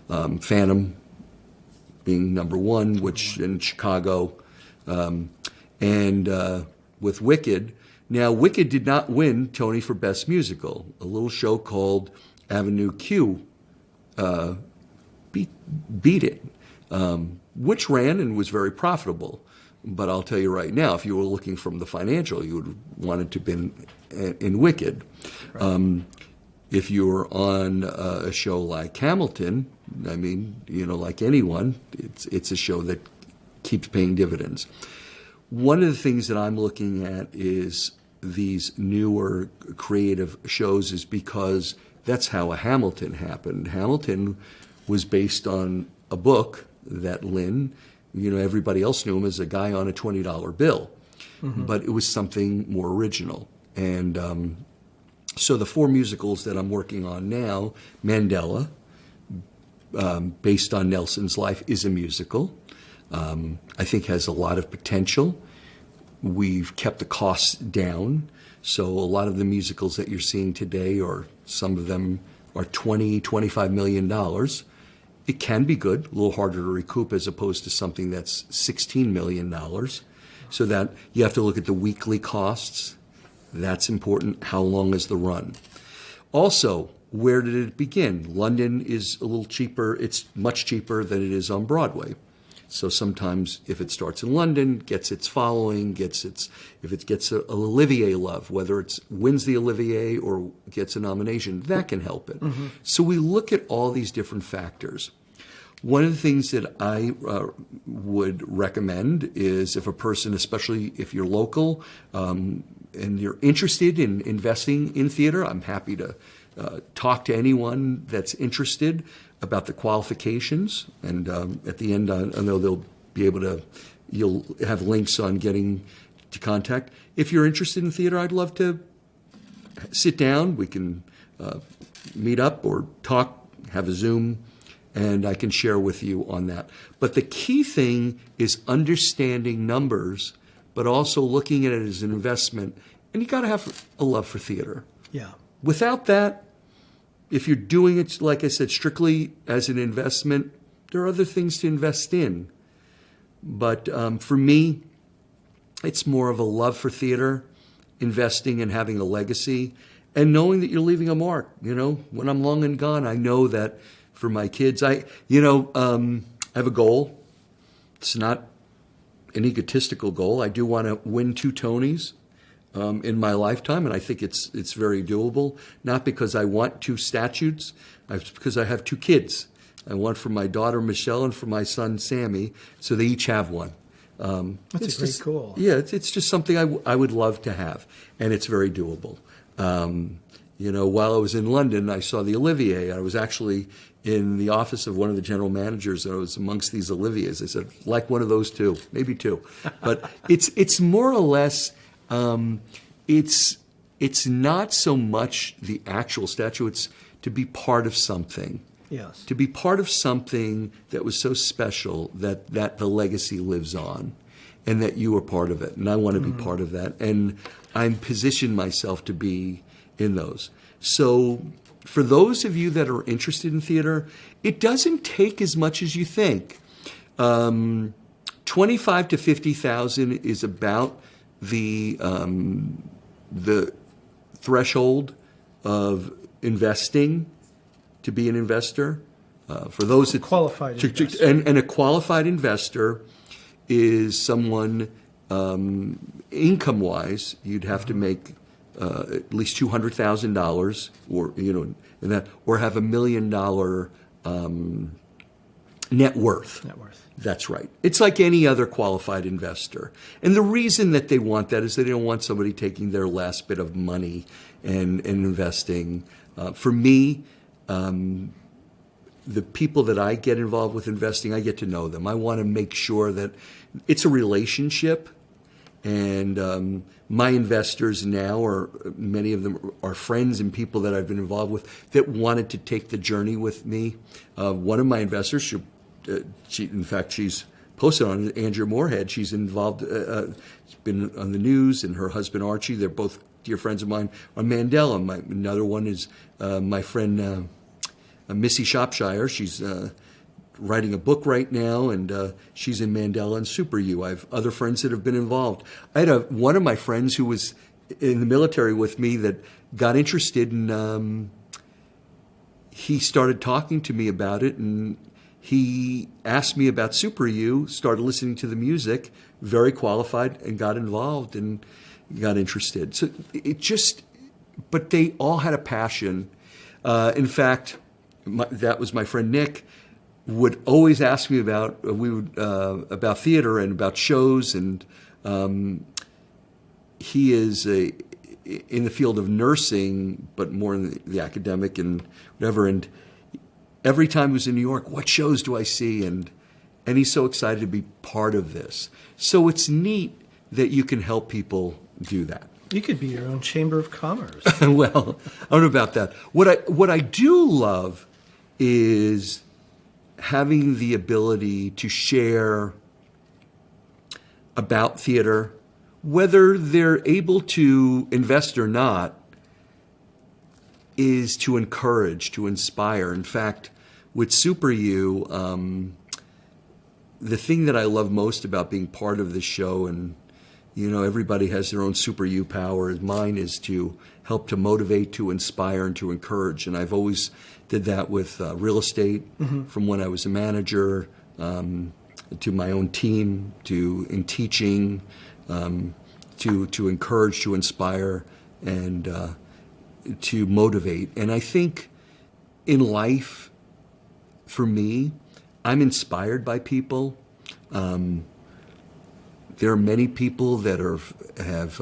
Phantom being number 1, which in Chicago. With Wicked, now Wicked did not win Tony for Best Musical. A little show called Avenue Q beat it, which ran and was very profitable. But I'll tell you right now, if you were looking from the financial, you would want it to have been in Wicked. Right. If you were on a show like Hamilton, I mean, like anyone, it's a show that keeps paying dividends. One of the things that I'm looking at is these newer creative shows is because that's how a Hamilton happened. Hamilton was based on a book that Lynn, everybody else knew him as a guy on a $20 bill, but it was something more original. And so the 4 musicals that I'm working on now, Mandela, based on Nelson's life, is a musical. I think has a lot of potential. We've kept the costs down. So a lot of the musicals that you're seeing today, or some of them are $20-25 million. It can be good, a little harder to recoup as opposed to something that's $16 million. So that you have to look at the weekly costs. That's important. How long is the run? Also, where did it begin? London is a little cheaper. It's much cheaper than it is on Broadway. So sometimes if it starts in London, gets its following, if it gets a Olivier love, whether it wins the Olivier or gets a nomination, that can help it. So we look at all these different factors. One of the things that I would recommend is if a person, especially if you're local and you're interested in investing in theater, I'm happy to talk to anyone that's interested about the qualifications. And at the end, I know they'll be able to, you'll have links on getting to contact. If you're interested in theater, I'd love to sit down. We can meet up or talk, have a Zoom, and I can share with you on that. But the key thing is understanding numbers, but also looking at it as an investment. And you got to have a love for theater. Yeah. Without that, if you're doing it, like I said, strictly as an investment, there are other things to invest in. But for me, it's more of a love for theater, investing and having a legacy, and knowing that you're leaving a mark. When I'm long and gone, I know that for my kids, I have a goal. It's not an egotistical goal. I do want to win 2 Tonys in my lifetime, and I think it's very doable. Not because I want 2 statues, it's because I have 2 kids. I want for my daughter Michelle and for my son Sammy, so they each have one. That's a great goal. Yeah, it's just something I would love to have, and it's very doable. While I was in London, I saw the Olivier. I was actually in the office of one of the general managers, and I was amongst these Oliviers. I said, like one of those 2, maybe 2. But it's more or less, it's not so much the actual statue, it's to be part of something. Yes. To be part of something that was so special that the legacy lives on and that you are part of it. And I want to be part of that. And I'm positioned myself to be in those. So for those of you that are interested in theater, it doesn't take as much as you think. 25 to 50,000 is about the threshold of investing to be an investor. For those that qualified investor. And a qualified investor is someone income-wise, you'd have to make at least $200,000, or have $1 million net worth. Net worth. That's right. It's like any other qualified investor. And the reason that they want that is they don't want somebody taking their last bit of money and investing. For me, the people that I get involved with investing, I get to know them. I want to make sure that it's a relationship. And my investors now, or many of them are friends and people that I've been involved with that wanted to take the journey with me. One of my investors, she's posted on it, Andrea Moorhead. She's involved, she's been on the news, and her husband Archie, they're both dear friends of mine, on Mandela. Another one is my friend Missy Shropshire. She's writing a book right now, and she's in Mandela and SuperYou. I have other friends that have been involved. I had one of my friends who was in the military with me that got interested, and he started talking to me about it, and he asked me about SuperYou, started listening to the music, very qualified, and got involved and got interested. So but they all had a passion. In fact, that was my friend Nick, would always ask me about theater and about shows, and he is in the field of nursing, but more in the academic and whatever. And every time he was in New York, what shows do I see? And he's so excited to be part of this. So it's neat that you can help people do that. You could be your own chamber of commerce. Well, I don't know about that. What I do love is having the ability to share about theater, whether they're able to invest or not, is to encourage, to inspire. In fact, with SuperYou, the thing that I love most about being part of this show, and everybody has their own SuperYou power, mine is to help to motivate, to inspire, and to encourage. And I've always did that with real estate, from when I was a manager, to my own team, in teaching, to encourage, to inspire, and to motivate. And I think in life, for me, I'm inspired by people. There are many people that have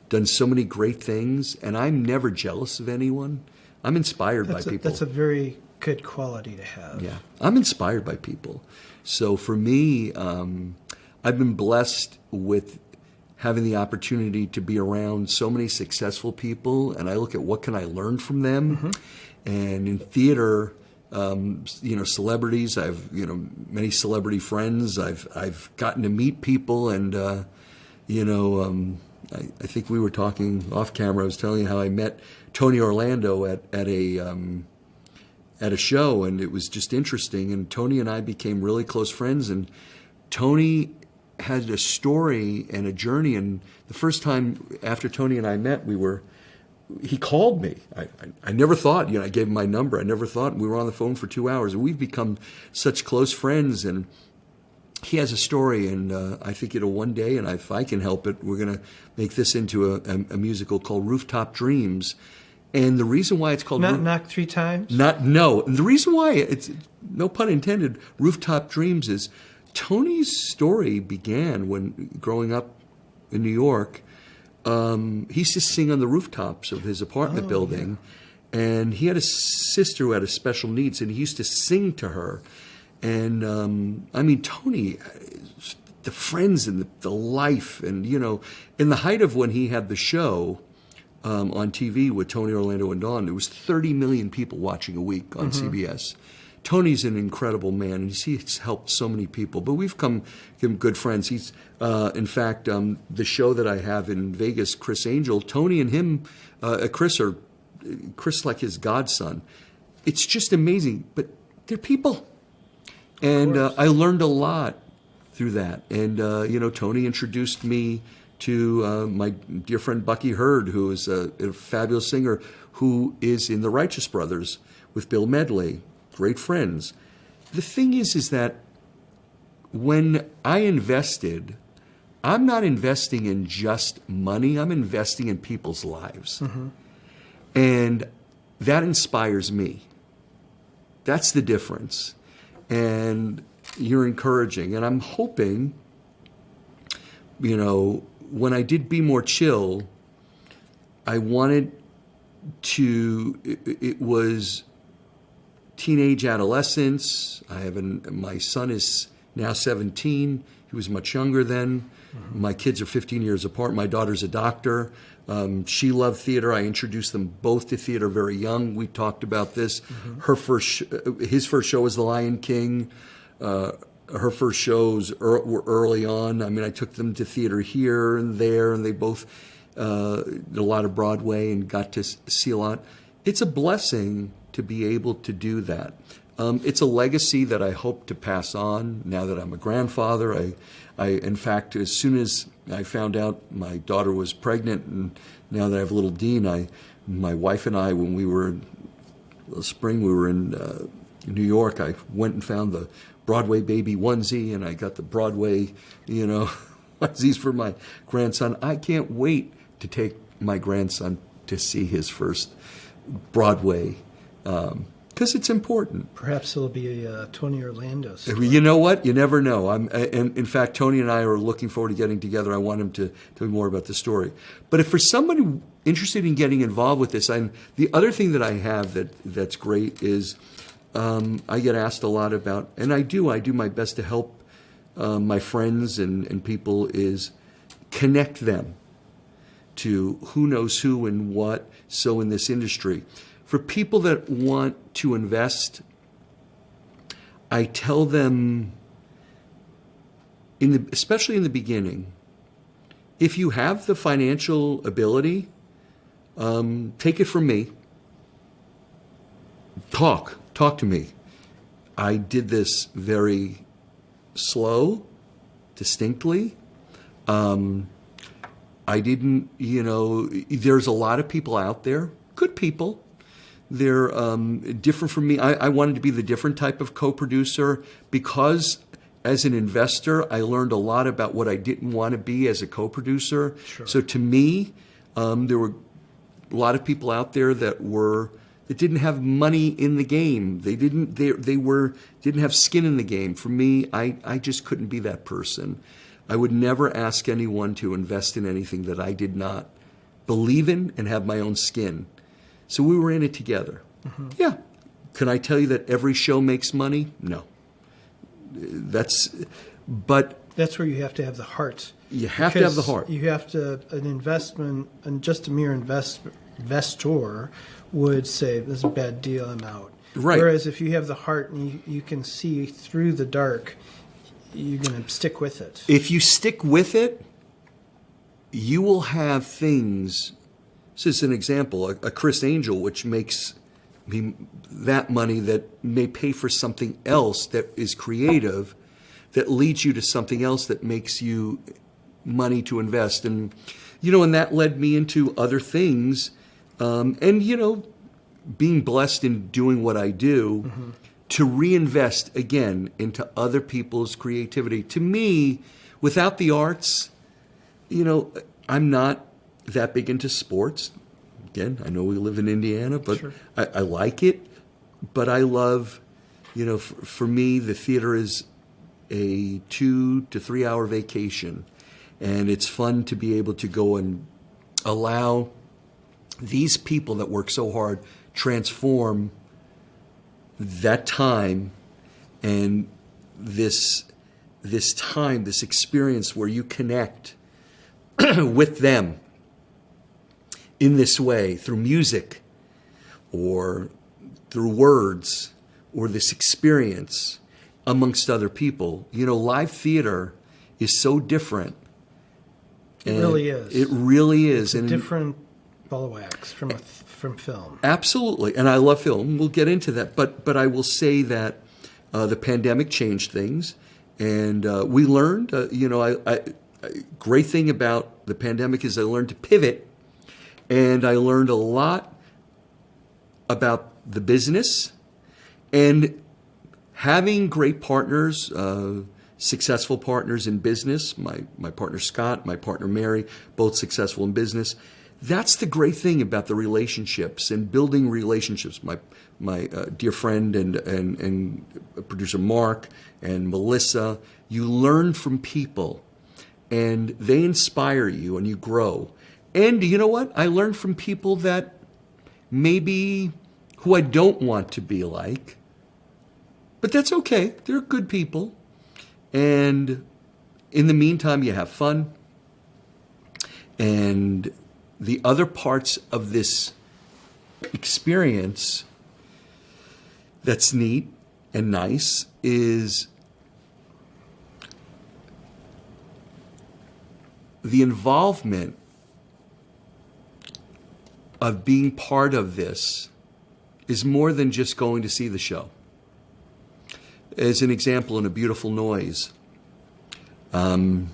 done so many great things, and I'm never jealous of anyone. I'm inspired by people. That's a very good quality to have. Yeah, I'm inspired by people. So for me, I've been blessed with having the opportunity to be around so many successful people, and I look at what can I learn from them. And in theater, celebrities, I've many celebrity friends. I've gotten to meet people, and I think we were talking off camera. I was telling you how I met Tony Orlando at a show, and it was just interesting. And Tony and I became really close friends, and Tony had a story and a journey. And the first time after Tony and I met, he called me. I never thought, I gave him my number. I never thought. We were on the phone for 2 hours, and we've become such close friends. And he has a story, and I think one day, and if I can help it, we're going to make this into a musical called Rooftop Dreams. And the reason why it's called Not knock 3 times? No. And the reason why, it's no pun intended, Rooftop Dreams is Tony's story began when growing up in New York. He used to sing on the rooftops of his apartment building, and he had a sister who had special needs, and he used to sing to her. And Tony, the friends and the life, and in the height of when he had the show on TV with Tony Orlando and Dawn, there was 30 million people watching a week on CBS. Tony's an incredible man, and he's helped so many people. But we've become good friends. He's, in fact, the show that I have in Vegas, Chris Angel, Tony and him, Chris like his godson. It's just amazing. But they're people. And I learned a lot through that. And, Tony introduced me to my dear friend Bucky Hurd, who is a fabulous singer, who is in the Righteous Brothers with Bill Medley. Great friends. The thing is that when I invested, I'm not investing in just money. I'm investing in people's lives. And that inspires me. That's the difference. And you're encouraging. And I'm hoping, when I did Be More Chill, I wanted to, it was teenage adolescence. My son is now 17. He was much younger then. My kids are 15 years apart. My daughter's a doctor. She loved theater. I introduced them both to theater very young. We talked about this. His first show was The Lion King. her first shows were early on. I mean, I took them to theater here and there, and they both did a lot of Broadway and got to see a lot. It's a blessing to be able to do that. It's a legacy that I hope to pass on now that I'm a grandfather. In fact, as soon as I found out my daughter was pregnant, and now that I have little Dean, my wife and I, when we were in the spring, we were in New York. I went and found the Broadway baby onesie, and I got the Broadway, onesies for my grandson. I can't wait to take my grandson to see his first Broadway, because it's important. Perhaps it'll be a Tony Orlando story. You know what? You never know. And in fact, Tony and I are looking forward to getting together. I want him to tell me more about the story. But if for somebody interested in getting involved with this, the other thing that I have that's great is I get asked a lot about, and I do my best to help my friends and people, is connect them to who knows who and what, so in this industry. For people that want to invest, I tell them, especially in the beginning, if you have the financial ability, take it from me. Talk to me. I did this very slow, distinctly. I didn't, there's a lot of people out there, good people. They're different from me. I wanted to be the different type of co-producer because as an investor, I learned a lot about what I didn't want to be as a co-producer. Sure. So to me, there were a lot of people out there that didn't have money in the game. They didn't have skin in the game. For me, I just couldn't be that person. I would never ask anyone to invest in anything that I did not believe in and have my own skin. So we were in it together. Mm-hmm. Yeah. Can I tell you that every show makes money? No. That's where you have to have the heart. You have to have the heart. You have to, an investment, and just a mere investor would say, this is a bad deal, I'm out. Right. Whereas if you have the heart and you can see through the dark, you're going to stick with it. If you stick with it, you will have things. This is an example, a Chris Angel, which makes that money that may pay for something else that is creative, that leads you to something else that makes you money to invest. And, and that led me into other things. Being blessed in doing what I do, mm-hmm. to reinvest again into other people's creativity. To me, without the arts, I'm not that big into sports. Again, I know we live in Indiana, but sure. I like it. But I love, for me, the theater is a 2 to 3 hour vacation. And it's fun to be able to go and allow these people that work so hard transform that time and this time, this experience where you connect with them in this way, through music or through words or this experience amongst other people. Live theater is so different. It really is. It really is. It's a different ball of wax from film. Absolutely. And I love film. We'll get into that. But I will say that the pandemic changed things. And we learned, great thing about the pandemic is I learned to pivot. And I learned a lot about the business and having great partners, successful partners in business. My partner Scott, my partner Mary, both successful in business. That's the great thing about the relationships and building relationships. My dear friend and producer Mark and Melissa, you learn from people and they inspire you and you grow. And you know what? I learned from people that maybe who I don't want to be like, but that's okay. They're good people. And in the meantime, you have fun. And the other parts of this experience that's neat and nice is the involvement of being part of this is more than just going to see the show. As an example, in A Beautiful Noise, Neil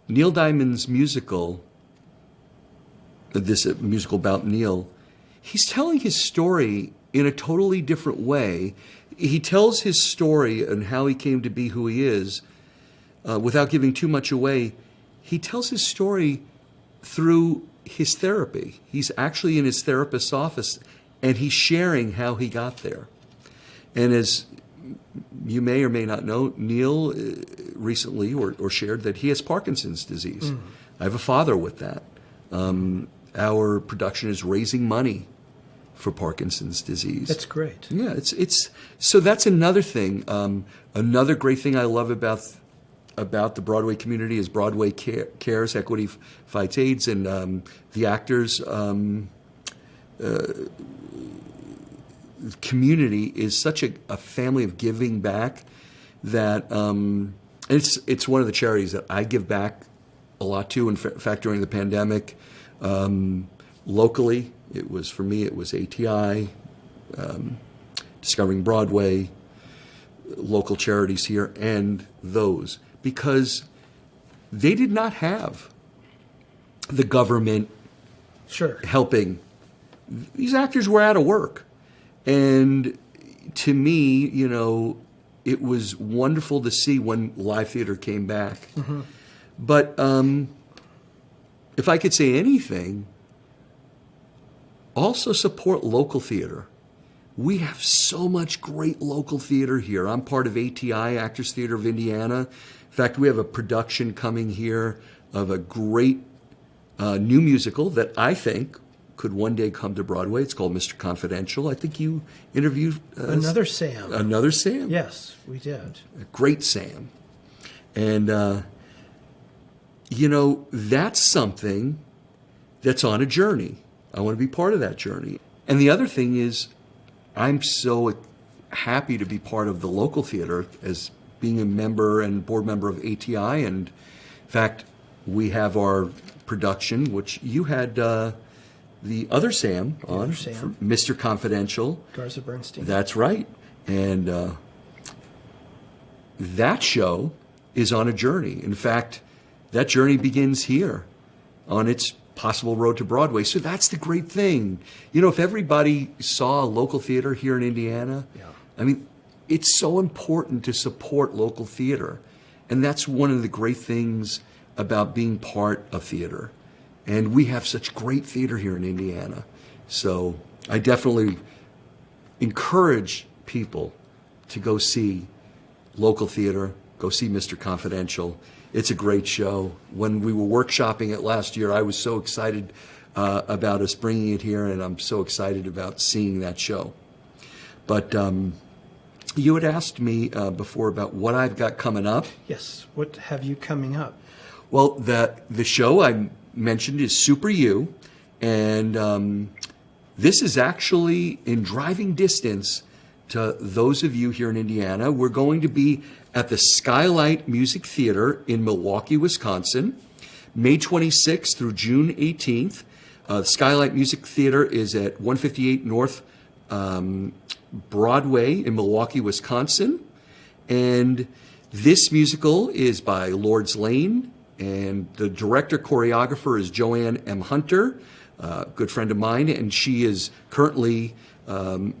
Diamond's musical, this musical about Neil, he's telling his story in a totally different way. He tells his story and how he came to be who he is without giving too much away. He tells his story through his therapy. He's actually in his therapist's office, and he's sharing how he got there. And as you may or may not know, Neil recently or shared that he has Parkinson's disease. I have a father with that. Our production is raising money for Parkinson's disease. That's great. Yeah, it's so that's another thing. Another great thing I love about the Broadway community is Broadway Cares, Equity Fights AIDS, and the actors community is such a family of giving back that it's one of the charities that I give back a lot to. In fact, during the pandemic, locally, it was ATI, Discovering Broadway, local charities here, and those, because they did not have the government helping. These actors were out of work. And to me, it was wonderful to see when live theater came back. Mm-hmm. But if I could say anything, also support local theater. We have so much great local theater here. I'm part of ATI, Actors Theater of Indiana. In fact, we have a production coming here of a great new musical that I think could one day come to Broadway. It's called Mr. Confidential. I think you interviewed... Another Sam. Another Sam? Yes, we did. A great Sam. And, that's something that's on a journey. I want to be part of that journey. And the other thing is, I'm so happy to be part of the local theater as being a member and board member of ATI. And in fact, we have our production, which you had... the other Sam on, Mr. Confidential. Garza Bernstein. That's right. And that show is on a journey. In fact, that journey begins here on its possible road to Broadway. So that's the great thing. If everybody saw a local theater here in Indiana, I mean, it's so important to support local theater. And that's one of the great things about being part of theater. And we have such great theater here in Indiana. So I definitely encourage people to go see local theater, go see Mr. Confidential. It's a great show. When we were workshopping it last year, I was so excited about us bringing it here, and I'm so excited about seeing that show. But you had asked me before about what I've got coming up. Yes, what have you coming up? Well, the show I mentioned is SuperYou, and this is actually in driving distance to those of you here in Indiana. We're going to be at the Skylight Music Theatre in Milwaukee, Wisconsin, May 26th through June 18th. Skylight Music Theatre is at 158 North Broadway in Milwaukee, Wisconsin. And this musical is by Lord's Lane, and the director-choreographer is Joanne M. Hunter, a good friend of mine, and she is currently on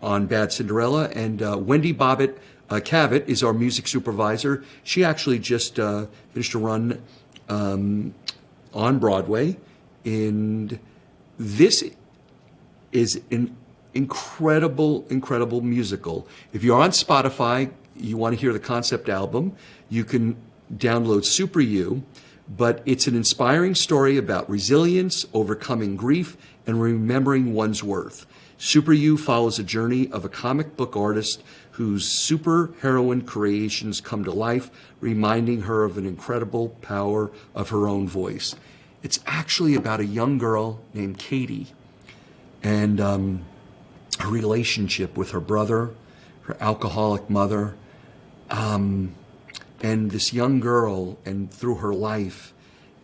Bad Cinderella. And Wendy Bobbitt Cavett is our music supervisor. She actually just finished a run on Broadway, and this is an incredible musical. If you're on Spotify, you want to hear the concept album, you can download SuperYou, but it's an inspiring story about resilience, overcoming grief, and remembering one's worth. SuperYou follows a journey of a comic book artist whose superheroine creations come to life, reminding her of an incredible power of her own voice. It's actually about a young girl named Katie and her relationship with her brother, her alcoholic mother, and this young girl, and through her life,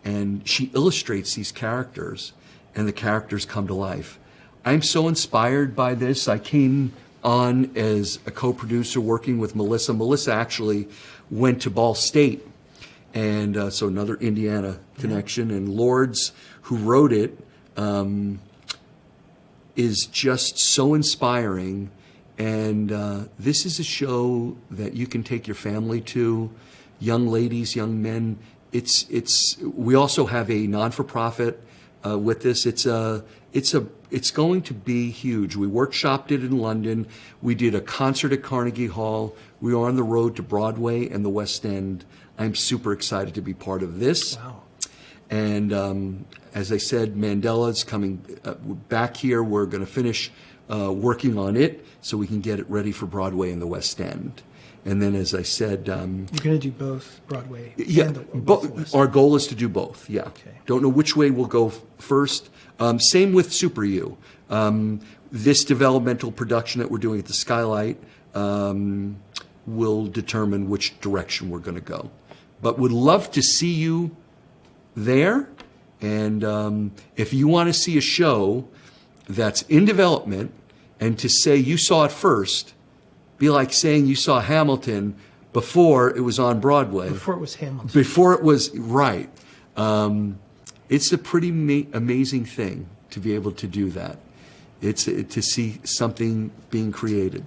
and she illustrates these characters, and the characters come to life. I'm so inspired by this. I came on as a co-producer working with Melissa. Melissa actually went to Ball State, and so another Indiana connection. And Lords, who wrote it, is just so inspiring. And this is a show that you can take your family to, young ladies, young men. We also have a non-for-profit with this. It's going to be huge. We workshopped it in London. We did a concert at Carnegie Hall. We are on the road to Broadway and the West End. I'm super excited to be part of this. Wow. And as I said, Mandela's coming back here. We're going to finish working on it so we can get it ready for Broadway and the West End. And then, as I said, you're going to do both Broadway and our goal is to do both. Yeah. Okay. Don't know which way we'll go first. Same with SuperYou. This developmental production that we're doing at the Skylight will determine which direction we're going to go. But would love to see you there. And if you want to see a show that's in development, and to say you saw it first, be like saying you saw Hamilton before it was on Broadway. Before it was Hamilton. Before it was, right. It's a pretty amazing thing to be able to do that. It's to see something being created.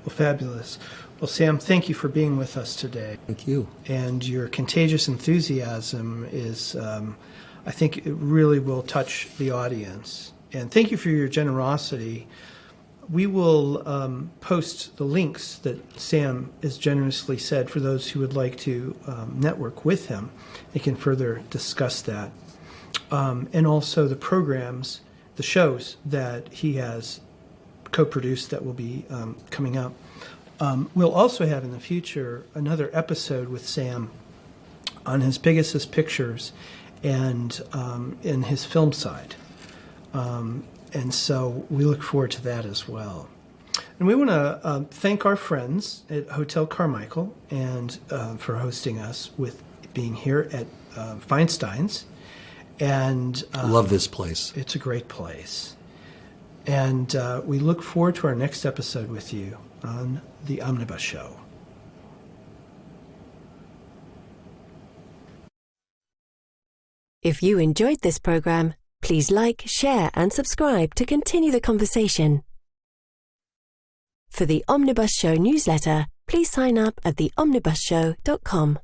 Well, fabulous. Well, Sam, thank you for being with us today. Thank you. And your contagious enthusiasm is, I think it really will touch the audience. And thank you for your generosity. We will post the links that Sam has generously said for those who would like to network with him. They can further discuss that. And also the programs, the shows that he has co-produced that will be coming up. We'll also have in the future another episode with Sam on his Pegasus Pictures and in his film side. And so we look forward to that as well. And we want to thank our friends at Hotel Carmichael and for hosting us with being here at Feinstein's. And love this place. It's a great place. And we look forward to our next episode with you on the Omnibus Show. If you enjoyed this program, please like, share, and subscribe to continue the conversation. For the Omnibus Show newsletter, please sign up at theomnibusshow.com.